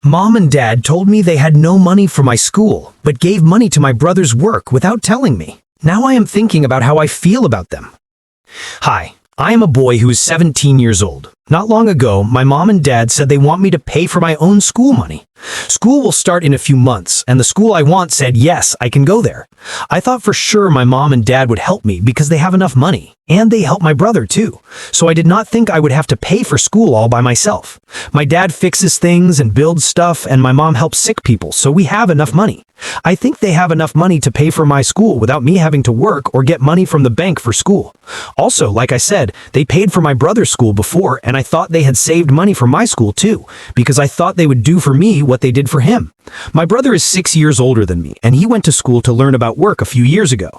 Mom and Dad told me they had no money for my school, but gave money to my brother's work without telling me. Now I am thinking about how I feel about them. Hi, I am a boy who is 17 years old. Not long ago, my mom and dad said they want me to pay for my own school money. School will start in a few months, and the school I want said yes, I can go there. I thought for sure my mom and dad would help me because they have enough money, and they help my brother too. So I did not think I would have to pay for school all by myself. My dad fixes things and builds stuff, and my mom helps sick people, so we have enough money. I think they have enough money to pay for my school without me having to work or get money from the bank for school. Also, like I said, they paid for my brother's school before, and I thought they had saved money for my school too, because I thought they would do for me what they did for him. My brother is 6 years older than me, and he went to school to learn about work a few years ago.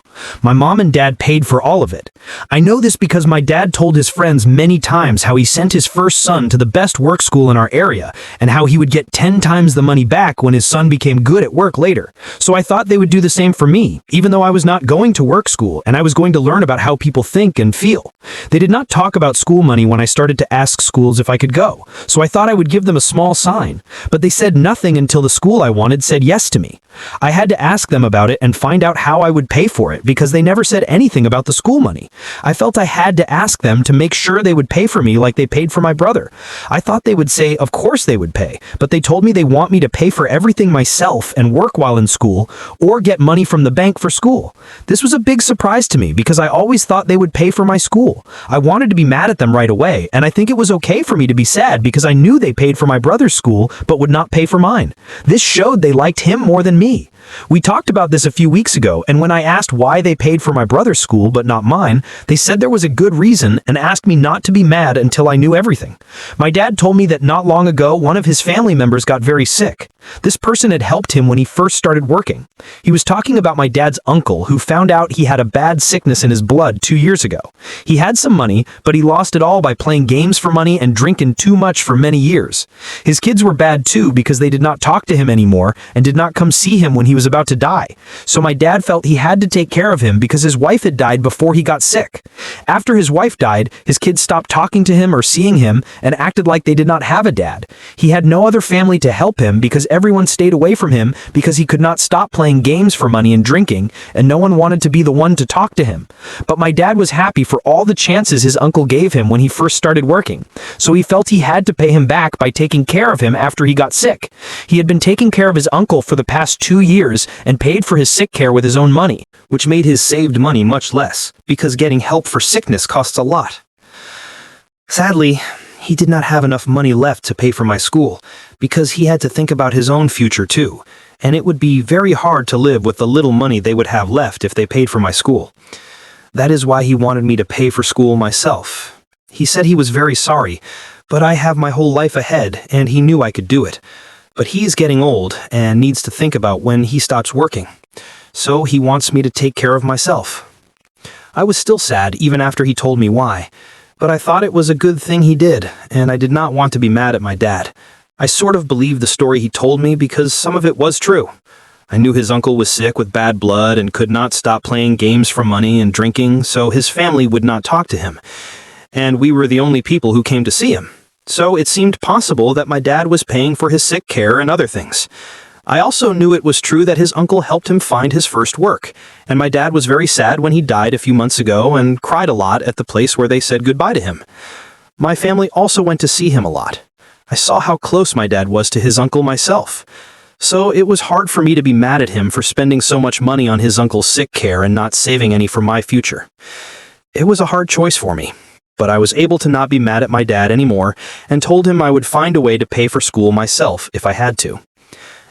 My mom and dad paid for all of it. I know this because my dad told his friends many times how he sent his first son to the best work school in our area, and how he would get 10 times the money back when his son became good at work later. So I thought they would do the same for me, even though I was not going to work school and I was going to learn about how people think and feel. They did not talk about school money when I started to ask schools if I could go, so I thought I would give them a small sign, but they said nothing until the school I wanted said yes to me. I had to ask them about it and find out how I would pay for it because they never said anything about the school money. I felt I had to ask them to make sure they would pay for me like they paid for my brother. I thought they would say of course they would pay, but they told me they want me to pay for everything myself and work while in school or get money from the bank for school. This was a big surprise to me because I always thought they would pay for my school. I wanted to be mad at them right away, and I think it was okay for me to be sad because I knew they paid for my brother's school but would not pay for mine. This showed they liked him more than me. We talked about this a few weeks ago, and when I asked why they paid for my brother's school but not mine, they said there was a good reason and asked me not to be mad until I knew everything. My dad told me that not long ago one of his family members got very sick. This person had helped him when he first started working. He was talking about my dad's uncle who found out he had a bad sickness in his blood 2 years ago. He had some money, but he lost it all by playing games for money and drinking too much for many years. His kids were bad too because they did not talk to him anymore and did not come see him when he was about to die. So my dad felt he had to take care of him because his wife had died before he got sick. After his wife died, his kids stopped talking to him or seeing him and acted like they did not have a dad. He had no other family to help him because everyone stayed away from him because he could not stop playing games for money and drinking, and no one wanted to be the one to talk to him. But my dad was happy for all the chances his uncle gave him when he first started working, so he felt he had to pay him back by taking care of him after he got sick. He had been taking care of his uncle for the past 2 years and paid for his sick care with his own money, which made his saved money much less, because getting help for sickness costs a lot. Sadly, he did not have enough money left to pay for my school, because he had to think about his own future too, and it would be very hard to live with the little money they would have left if they paid for my school. That is why he wanted me to pay for school myself. He said he was very sorry, but I have my whole life ahead, and he knew I could do it. But he is getting old and needs to think about when he stops working. So he wants me to take care of myself. I was still sad even after he told me why, but I thought it was a good thing he did, and I did not want to be mad at my dad. I sort of believed the story he told me because some of it was true. I knew his uncle was sick with bad blood and could not stop playing games for money and drinking, so his family would not talk to him. And we were the only people who came to see him. So it seemed possible that my dad was paying for his sick care and other things. I also knew it was true that his uncle helped him find his first work, and my dad was very sad when he died a few months ago and cried a lot at the place where they said goodbye to him. My family also went to see him a lot. I saw how close my dad was to his uncle myself. So it was hard for me to be mad at him for spending so much money on his uncle's sick care and not saving any for my future. It was a hard choice for me. But I was able to not be mad at my dad anymore and told him I would find a way to pay for school myself if I had to.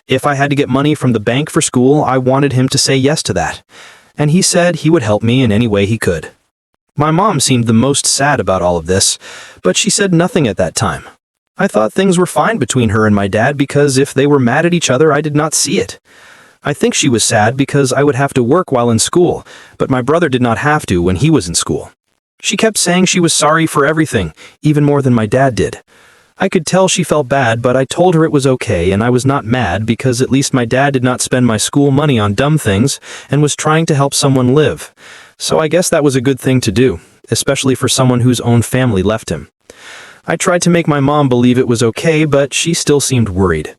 If I had to get money from the bank for school, I wanted him to say yes to that. And he said he would help me in any way he could. My mom seemed the most sad about all of this, but she said nothing at that time. I thought things were fine between her and my dad because if they were mad at each other, I did not see it. I think she was sad because I would have to work while in school, but my brother did not have to when he was in school. She kept saying she was sorry for everything, even more than my dad did. I could tell she felt bad, but I told her it was okay and I was not mad because at least my dad did not spend my school money on dumb things and was trying to help someone live. So I guess that was a good thing to do, especially for someone whose own family left him. I tried to make my mom believe it was okay, but she still seemed worried.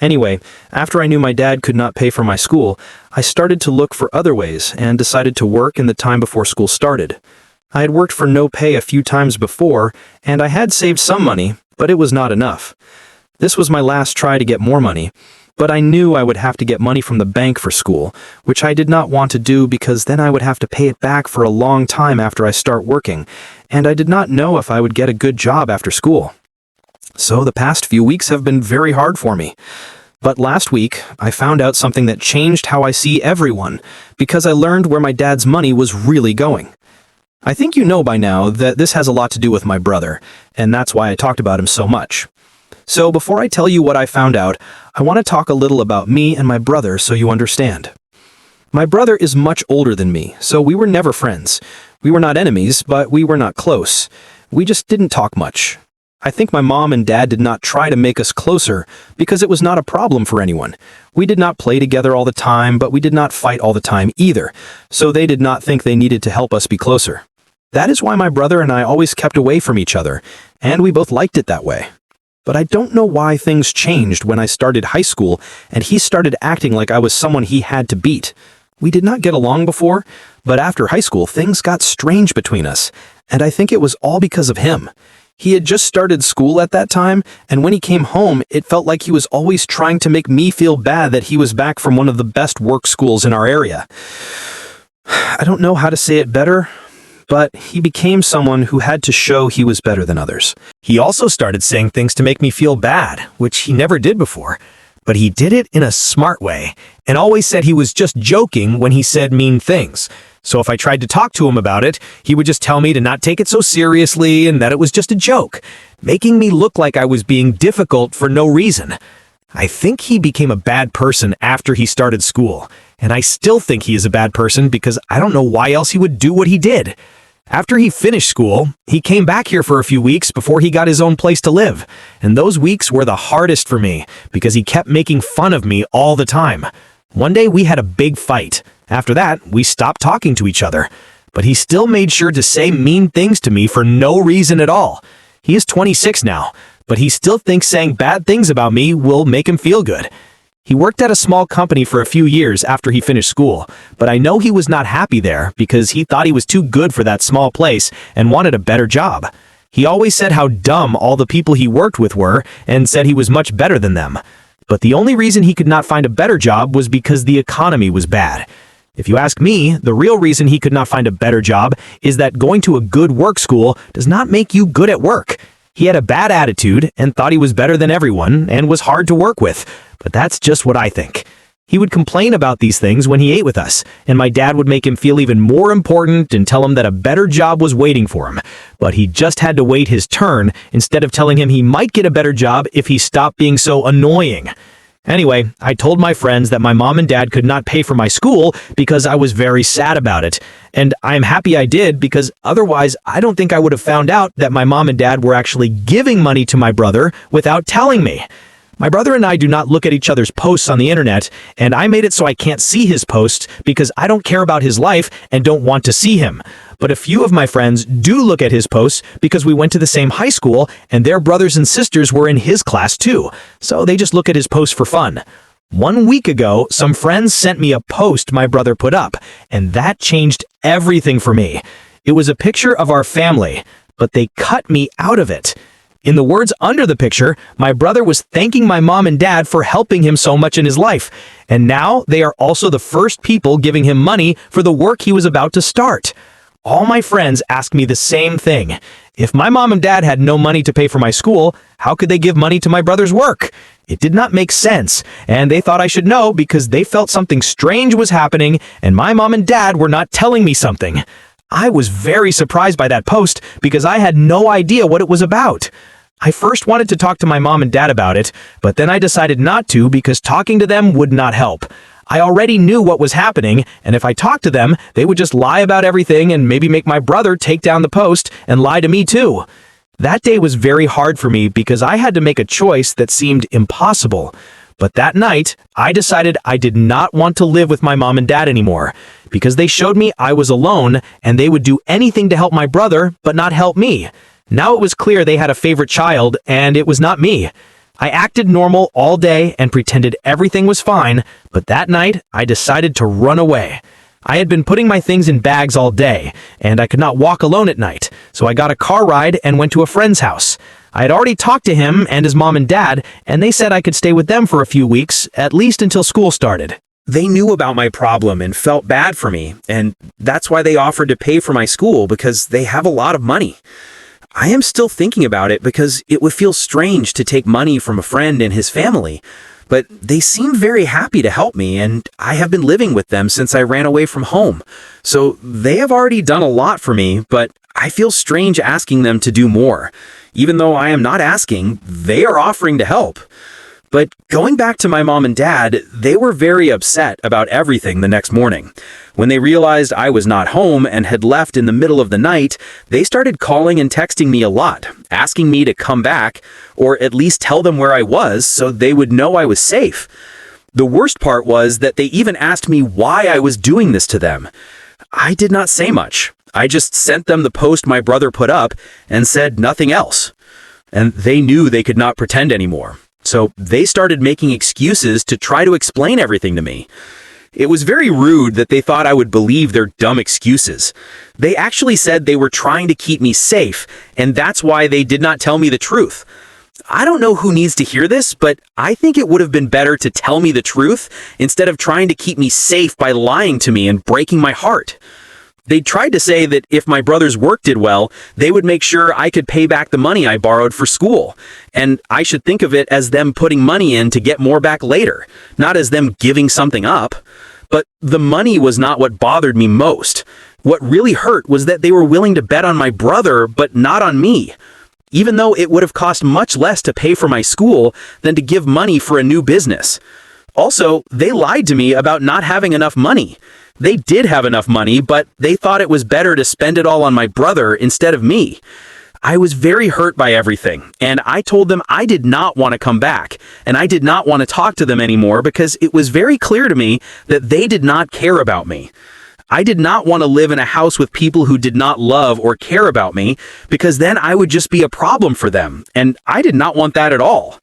Anyway, after I knew my dad could not pay for my school, I started to look for other ways and decided to work in the time before school started. I had worked for no pay a few times before, and I had saved some money, but it was not enough. This was my last try to get more money, but I knew I would have to get money from the bank for school, which I did not want to do because then I would have to pay it back for a long time after I start working, and I did not know if I would get a good job after school. So the past few weeks have been very hard for me. But last week, I found out something that changed how I see everyone, because I learned where my dad's money was really going. I think you know by now that this has a lot to do with my brother, and that's why I talked about him so much. So before I tell you what I found out, I want to talk a little about me and my brother so you understand. My brother is much older than me, so we were never friends. We were not enemies, but we were not close. We just didn't talk much. I think my mom and dad did not try to make us closer because it was not a problem for anyone. We did not play together all the time, but we did not fight all the time either, so they did not think they needed to help us be closer. That is why my brother and I always kept away from each other, and we both liked it that way. But I don't know why things changed when I started high school and he started acting like I was someone he had to beat. We did not get along before, but after high school things got strange between us, and I think it was all because of him. He had just started school at that time, and when he came home, it felt like he was always trying to make me feel bad that he was back from one of the best work schools in our area. I don't know how to say it better, but he became someone who had to show he was better than others. He also started saying things to make me feel bad, which he never did before, but he did it in a smart way, and always said he was just joking when he said mean things. So if I tried to talk to him about it, he would just tell me to not take it so seriously and that it was just a joke, making me look like I was being difficult for no reason. I think he became a bad person after he started school, and I still think he is a bad person because I don't know why else he would do what he did. After he finished school, he came back here for a few weeks before he got his own place to live, and those weeks were the hardest for me because he kept making fun of me all the time. One day we had a big fight. After that, we stopped talking to each other, but he still made sure to say mean things to me for no reason at all. He is 26 now, but he still thinks saying bad things about me will make him feel good. He worked at a small company for a few years after he finished school, but I know he was not happy there because he thought he was too good for that small place and wanted a better job. He always said how dumb all the people he worked with were and said he was much better than them. But the only reason he could not find a better job was because the economy was bad. If you ask me, the real reason he could not find a better job is that going to a good work school does not make you good at work. He had a bad attitude and thought he was better than everyone and was hard to work with, but that's just what I think. He would complain about these things when he ate with us, and my dad would make him feel even more important and tell him that a better job was waiting for him. But he just had to wait his turn instead of telling him he might get a better job if he stopped being so annoying. Anyway, I told my friends that my mom and dad could not pay for my school because I was very sad about it. And I'm happy I did because otherwise I don't think I would have found out that my mom and dad were actually giving money to my brother without telling me. My brother and I do not look at each other's posts on the internet, and I made it so I can't see his posts because I don't care about his life and don't want to see him. But a few of my friends do look at his posts because we went to the same high school and their brothers and sisters were in his class too, so they just look at his posts for fun. 1 week ago, some friends sent me a post my brother put up, and that changed everything for me. It was a picture of our family, but they cut me out of it. In the words under the picture, my brother was thanking my mom and dad for helping him so much in his life, and now they are also the first people giving him money for the work he was about to start. All my friends ask me the same thing. If my mom and dad had no money to pay for my school, how could they give money to my brother's work? It did not make sense, and they thought I should know because they felt something strange was happening and my mom and dad were not telling me something. I was very surprised by that post because I had no idea what it was about. I first wanted to talk to my mom and dad about it, but then I decided not to because talking to them would not help. I already knew what was happening, and if I talked to them, they would just lie about everything and maybe make my brother take down the post and lie to me too. That day was very hard for me because I had to make a choice that seemed impossible. But that night, I decided I did not want to live with my mom and dad anymore because they showed me I was alone and they would do anything to help my brother but not help me. Now it was clear they had a favorite child, and it was not me. I acted normal all day and pretended everything was fine, but that night I decided to run away. I had been putting my things in bags all day, and I could not walk alone at night, so I got a car ride and went to a friend's house. I had already talked to him and his mom and dad, and they said I could stay with them for a few weeks, at least until school started. They knew about my problem and felt bad for me, and that's why they offered to pay for my school because they have a lot of money. I am still thinking about it because it would feel strange to take money from a friend and his family, but they seem very happy to help me, and I have been living with them since I ran away from home. So they have already done a lot for me, but I feel strange asking them to do more. Even though I am not asking, they are offering to help. But going back to my mom and dad, they were very upset about everything the next morning. When they realized I was not home and had left in the middle of the night, they started calling and texting me a lot, asking me to come back, or at least tell them where I was so they would know I was safe. The worst part was that they even asked me why I was doing this to them. I did not say much. I just sent them the post my brother put up and said nothing else. And they knew they could not pretend anymore. So they started making excuses to try to explain everything to me. It was very rude that they thought I would believe their dumb excuses. They actually said they were trying to keep me safe, and that's why they did not tell me the truth. I don't know who needs to hear this, but I think it would have been better to tell me the truth instead of trying to keep me safe by lying to me and breaking my heart. They tried to say that if my brother's work did well, they would make sure I could pay back the money I borrowed for school, and I should think of it as them putting money in to get more back later, not as them giving something up. But the money was not what bothered me most. What really hurt was that they were willing to bet on my brother, but not on me, even though it would have cost much less to pay for my school than to give money for a new business. Also, they lied to me about not having enough money. They did have enough money, but they thought it was better to spend it all on my brother instead of me. I was very hurt by everything, and I told them I did not want to come back, and I did not want to talk to them anymore because it was very clear to me that they did not care about me. I did not want to live in a house with people who did not love or care about me because then I would just be a problem for them, and I did not want that at all.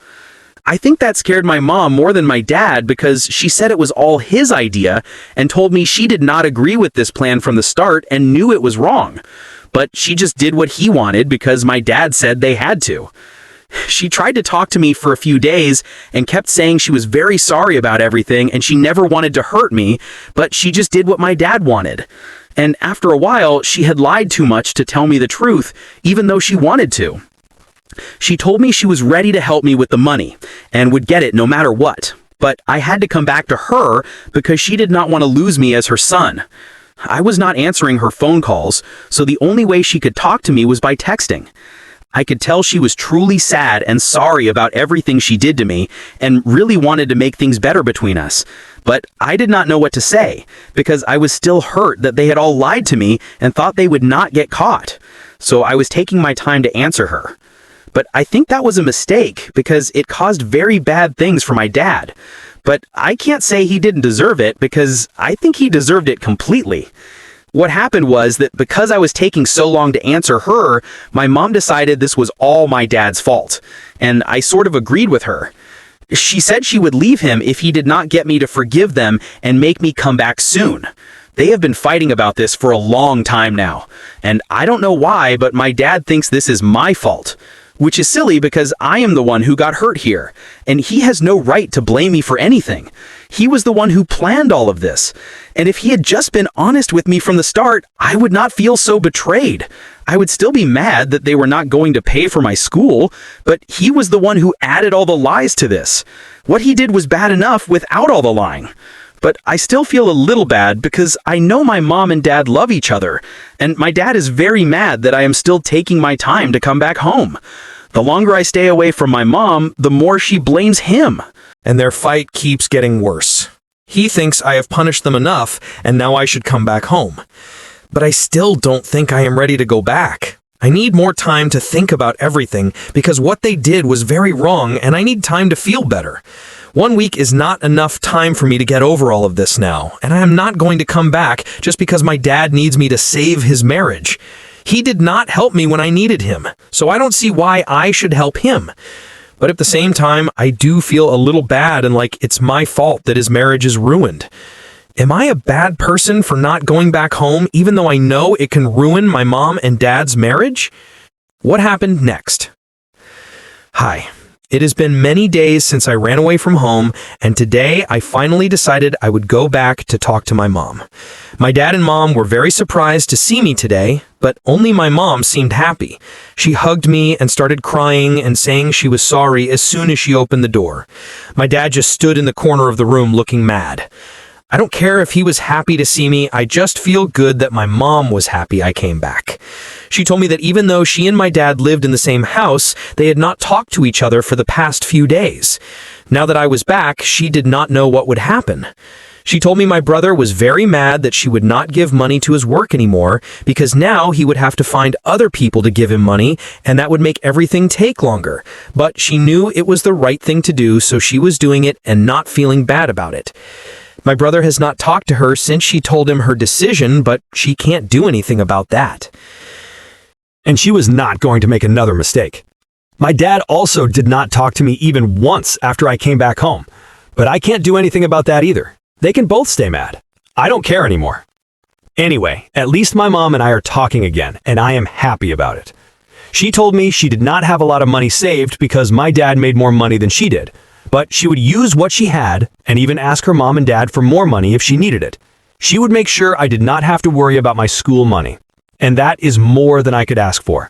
I think that scared my mom more than my dad because she said it was all his idea and told me she did not agree with this plan from the start and knew it was wrong. But she just did what he wanted because my dad said they had to. She tried to talk to me for a few days and kept saying she was very sorry about everything and she never wanted to hurt me, but she just did what my dad wanted. And after a while, she had lied too much to tell me the truth, even though she wanted to. She told me she was ready to help me with the money and would get it no matter what, but I had to come back to her because she did not want to lose me as her son. I was not answering her phone calls, so the only way she could talk to me was by texting. I could tell she was truly sad and sorry about everything she did to me and really wanted to make things better between us. But I did not know what to say because I was still hurt that they had all lied to me and thought they would not get caught. So I was taking my time to answer her. But I think that was a mistake because it caused very bad things for my dad. But I can't say he didn't deserve it because I think he deserved it completely. What happened was that because I was taking so long to answer her, my mom decided this was all my dad's fault. And I sort of agreed with her. She said she would leave him if he did not get me to forgive them and make me come back soon. They have been fighting about this for a long time now. And I don't know why, but my dad thinks this is my fault. Which is silly because I am the one who got hurt here, and he has no right to blame me for anything. He was the one who planned all of this, and if he had just been honest with me from the start, I would not feel so betrayed. I would still be mad that they were not going to pay for my school, but he was the one who added all the lies to this. What he did was bad enough without all the lying. But I still feel a little bad because I know my mom and dad love each other, and my dad is very mad that I am still taking my time to come back home. The longer I stay away from my mom, the more she blames him. And their fight keeps getting worse. He thinks I have punished them enough, and now I should come back home. But I still don't think I am ready to go back. I need more time to think about everything because what they did was very wrong, and I need time to feel better. 1 week is not enough time for me to get over all of this now, and I am not going to come back just because my dad needs me to save his marriage. He did not help me when I needed him, so I don't see why I should help him. But at the same time, I do feel a little bad and like it's my fault that his marriage is ruined. Am I a bad person for not going back home even though I know it can ruin my mom and dad's marriage? What happened next? Hi. It has been many days since I ran away from home, and today I finally decided I would go back to talk to my mom. My dad and mom were very surprised to see me today, but only my mom seemed happy. She hugged me and started crying and saying she was sorry as soon as she opened the door. My dad just stood in the corner of the room looking mad. I don't care if he was happy to see me, I just feel good that my mom was happy I came back. She told me that even though she and my dad lived in the same house, they had not talked to each other for the past few days. Now that I was back, she did not know what would happen. She told me my brother was very mad that she would not give money to his work anymore because now he would have to find other people to give him money and that would make everything take longer. But she knew it was the right thing to do, so she was doing it and not feeling bad about it. My brother has not talked to her since she told him her decision, but she can't do anything about that. And she was not going to make another mistake. My dad also did not talk to me even once after I came back home, but I can't do anything about that either. They can both stay mad. I don't care anymore. Anyway, at least my mom and I are talking again, and I am happy about it. She told me she did not have a lot of money saved because my dad made more money than she did, but she would use what she had and even ask her mom and dad for more money if she needed it. She would make sure I did not have to worry about my school money, and that is more than I could ask for.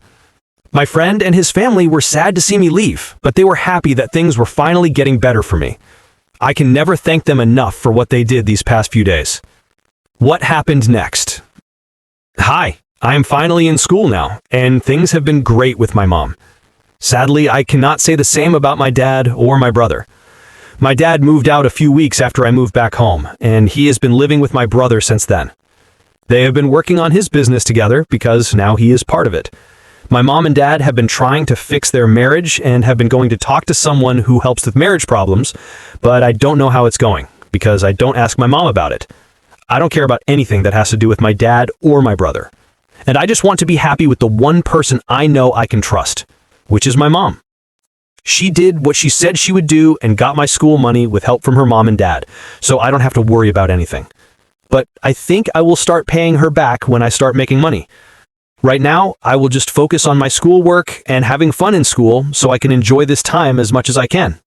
My friend and his family were sad to see me leave, but they were happy that things were finally getting better for me. I can never thank them enough for what they did these past few days. What happened next? Hi, I am finally in school now, and things have been great with my mom. Sadly, I cannot say the same about my dad or my brother. My dad moved out a few weeks after I moved back home, and he has been living with my brother since then. They have been working on his business together because now he is part of it. My mom and dad have been trying to fix their marriage and have been going to talk to someone who helps with marriage problems, but I don't know how it's going because I don't ask my mom about it. I don't care about anything that has to do with my dad or my brother. And I just want to be happy with the one person I know I can trust, which is my mom. She did what she said she would do and got my school money with help from her mom and dad, so I don't have to worry about anything. But I think I will start paying her back when I start making money. Right now, I will just focus on my schoolwork and having fun in school so I can enjoy this time as much as I can.